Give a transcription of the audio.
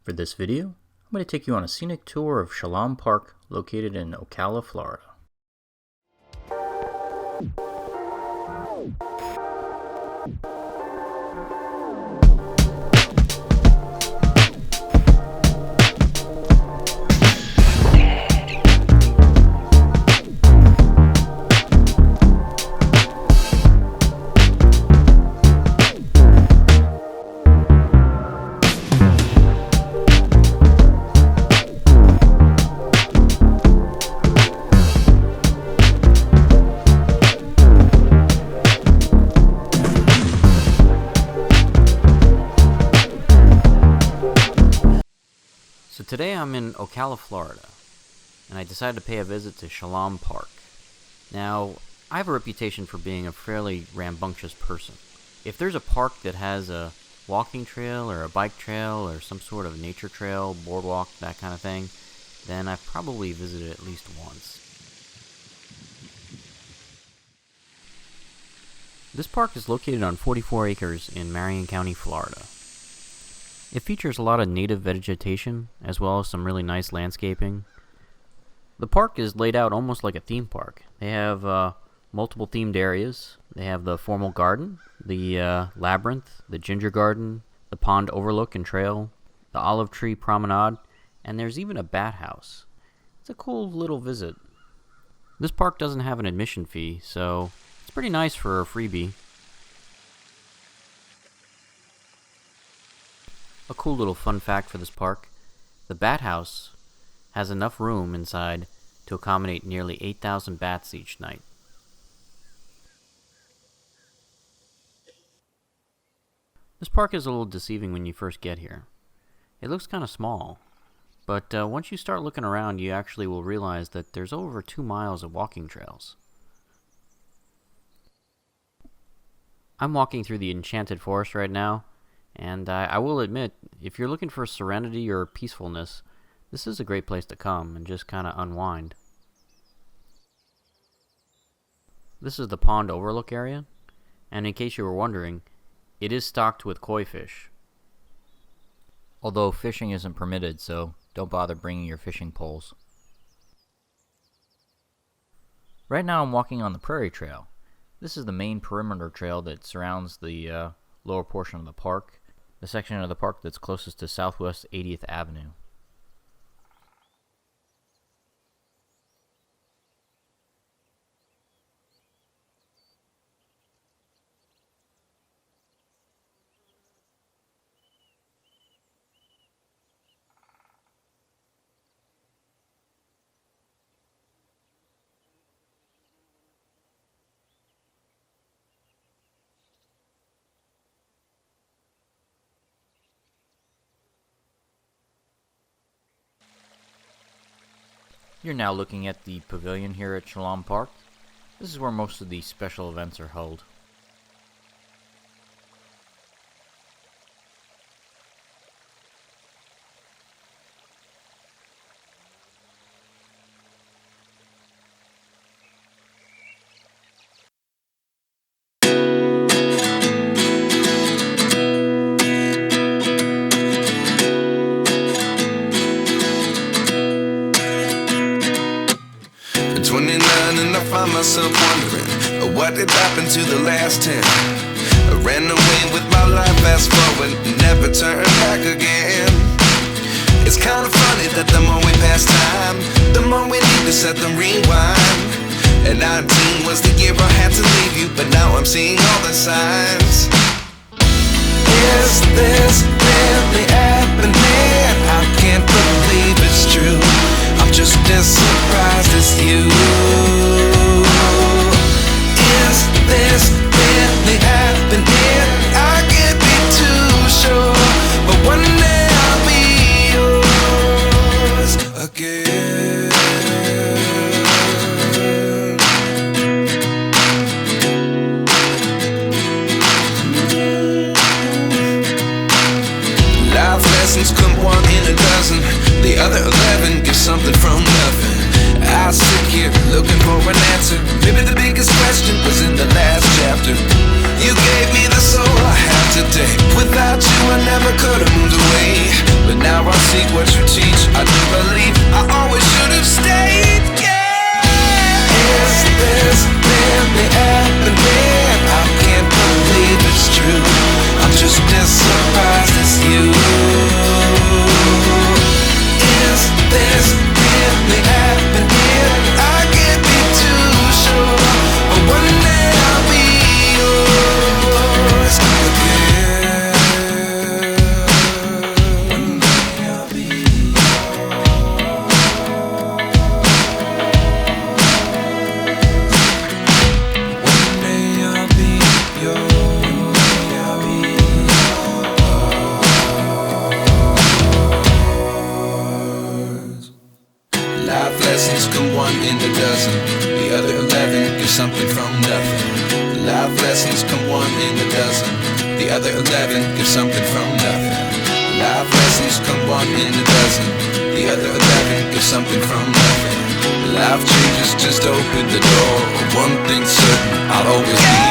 For this video, I'm going to take you on a scenic tour of Sholom Park, located in Ocala, Florida. So today I'm in Ocala, Florida, and I decided to pay a visit to Sholom Park. Now, I have a reputation for being a fairly rambunctious person. If there's a park that has a walking trail or a bike trail or some sort of nature trail, boardwalk, that kind of thing, then I've probably visited it at least once. This park is located on 44 acres in Marion County, Florida. It features a lot of native vegetation, as well as some really nice landscaping. The park is laid out almost like a theme park. They have multiple themed areas. They have the formal garden, the labyrinth, the ginger garden, the pond overlook and trail, the olive tree promenade, and there's even a bat house. It's a cool little visit. This park doesn't have an admission fee, so it's pretty nice for a freebie. A cool little fun fact for this park: the bat house has enough room inside to accommodate nearly 8,000 bats each night. This park is a little deceiving when you first get here. It looks kind of small, but once you start looking around, you actually will realize that there's over 2 miles of walking trails. I'm walking through the enchanted forest right now, and I will admit, if you're looking for serenity or peacefulness, this is a great place to come and just kind of unwind. This is the pond overlook area, and in case you were wondering, it is stocked with koi fish. Although fishing isn't permitted, so don't bother bringing your fishing poles. Right now I'm walking on the Prairie Trail. This is the main perimeter trail that surrounds the lower portion of the park, the section of the park that's closest to Southwest 80th Avenue. You're now looking at the pavilion here at Sholom Park. This is where most of the special events are held. Myself wondering what did happen to the last 10. I ran away with my life, fast forward, never turn back again. It's kind of funny that the more we pass time, the more we need to set the rewind. And 19 was the year I had to leave you, but now I'm seeing all the signs. Is this really happening? I can't believe it's true. I'm just as surprised as you. Is this really happening? I can't be too sure, but one day I'll be yours again. Life lessons come one in a dozen. The other 11 give something from nothing. I sit here looking for an answer. Maybe the biggest question was in the last chapter. You gave me the soul I have today. Without you I never could have moved away, but now I what you teach. I do believe I always should have stayed. Yeah. Is this really happening? I can't believe it's true. I'm just as surprised as you. Is this really happening? I can't be too sure, but one day I'll be yours again. One day I'll be life lessons come one in a dozen. The other 11 get something from nothing. Life lessons come one in a dozen. The other 11 get something from nothing. Life lessons come one in a dozen. The other 11 get something from nothing. Life changes just open the door. One thing's certain, I'll always be